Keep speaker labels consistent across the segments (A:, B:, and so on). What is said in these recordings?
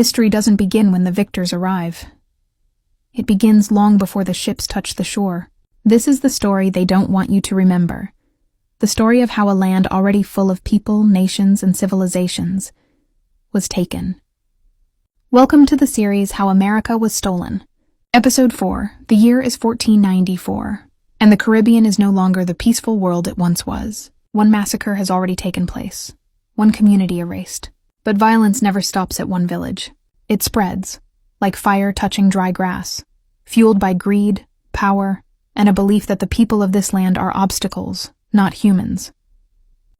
A: history doesn't begin when the victors arrive. It begins long before the ships touch the shore. This is the story they don't want you to remember. The story of how a land already full of people, nations, and civilizations was taken. Welcome to the series How America Was Stolen. Episode 4. The year is 1494, and the Caribbean is no longer the peaceful world it once was. One massacre has already taken place. One community erased. But violence never stops at one village. It spreads, like fire touching dry grass, fueled by greed, power, and a belief that the people of this land are obstacles, not humans.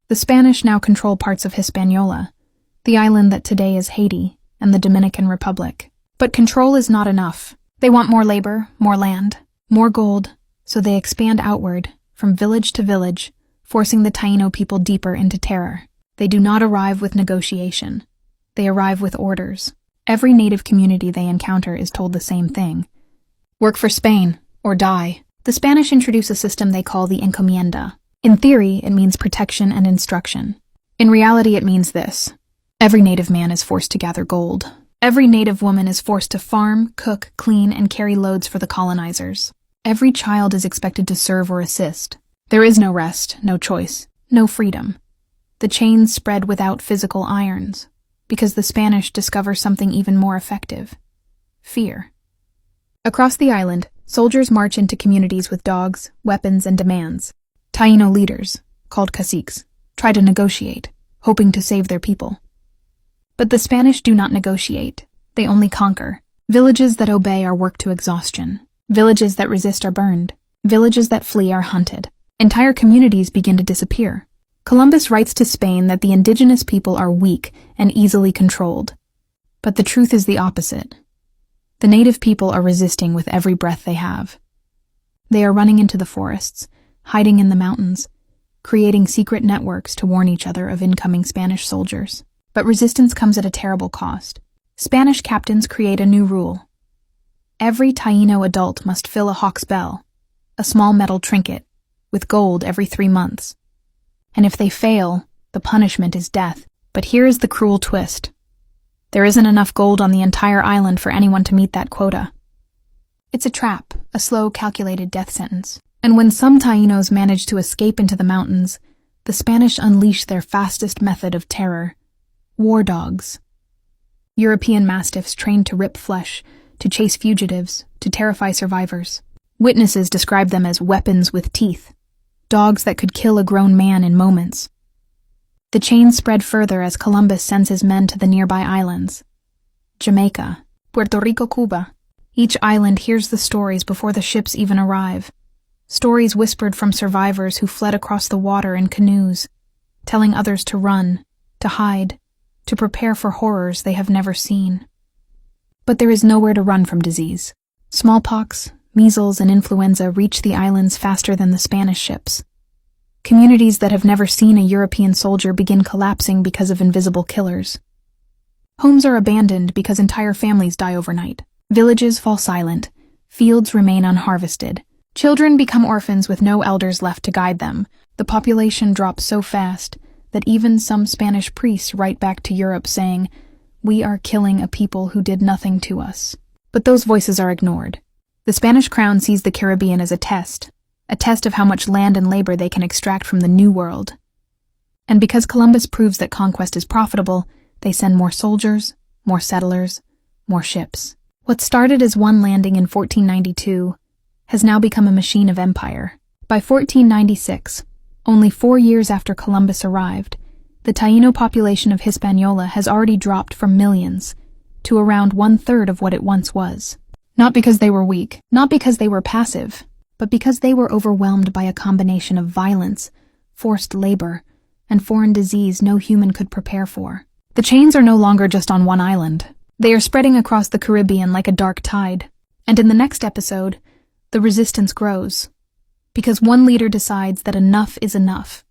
A: The Spanish now control parts of Hispaniola, the island that today is Haiti and the Dominican Republic. But control is not enough. They want more labor, more land, more gold, so they expand outward, from village to village, forcing the Taino people deeper into terror. They do not arrive with negotiation. They arrive with orders. Every native community they encounter is told the same thing. Work for Spain, or die. The Spanish introduce a system they call the encomienda. In theory, it means protection and instruction. In reality, it means this. Every native man is forced to gather gold. Every native woman is forced to farm, cook, clean, and carry loads for the colonizers. Every child is expected to serve or assist. There is no rest, no choice, no freedom. The chains spread without physical irons, because the Spanish discover something even more effective: fear. Across the island, soldiers march into communities with dogs, weapons, and demands. Taino leaders, called caciques, try to negotiate, hoping to save their people. But the Spanish do not negotiate. They only conquer. Villages that obey are worked to exhaustion. Villages that resist are burned. Villages that flee are hunted. Entire communities begin to disappear. Columbus writes to Spain that the indigenous people are weak and easily controlled. But the truth is the opposite. The native people are resisting with every breath they have. They are running into the forests, hiding in the mountains, creating secret networks to warn each other of incoming Spanish soldiers. But resistance comes at a terrible cost. Spanish captains create a new rule. Every Taino adult must fill a hawk's bell, a small metal trinket, with gold every 3 months. And if they fail, the punishment is death. But here is the cruel twist. There isn't enough gold on the entire island for anyone to meet that quota. It's a trap, a slow, calculated death sentence. And when some Tainos manage to escape into the mountains, the Spanish unleash their fastest method of terror: war dogs. European mastiffs trained to rip flesh, to chase fugitives, to terrify survivors. Witnesses describe them as weapons with teeth. Dogs that could kill a grown man in moments. The chains spread further as Columbus sends his men to the nearby islands. Jamaica, Puerto Rico, Cuba. Each island hears the stories before the ships even arrive. Stories whispered from survivors who fled across the water in canoes, telling others to run, to hide, to prepare for horrors they have never seen. But there is nowhere to run from disease. Smallpox, measles, and influenza reach the islands faster than the Spanish ships. Communities that have never seen a European soldier begin collapsing because of invisible killers. Homes are abandoned because entire families die overnight. Villages fall silent. Fields remain unharvested. Children become orphans with no elders left to guide them. The population drops so fast that even some Spanish priests write back to Europe saying, "We are killing a people who did nothing to us." But those voices are ignored. The Spanish crown sees the Caribbean as a test of how much land and labor they can extract from the New World. And because Columbus proves that conquest is profitable, they send more soldiers, more settlers, more ships. What started as one landing in 1492 has now become a machine of empire. By 1496, only 4 years after Columbus arrived, the Taino population of Hispaniola has already dropped from millions to around 1/3 of what it once was. Not because they were weak, not because they were passive, but because they were overwhelmed by a combination of violence, forced labor, and foreign disease no human could prepare for. The chains are no longer just on one island. They are spreading across the Caribbean like a dark tide. And in the next episode, the resistance grows. Because one leader decides that enough is enough.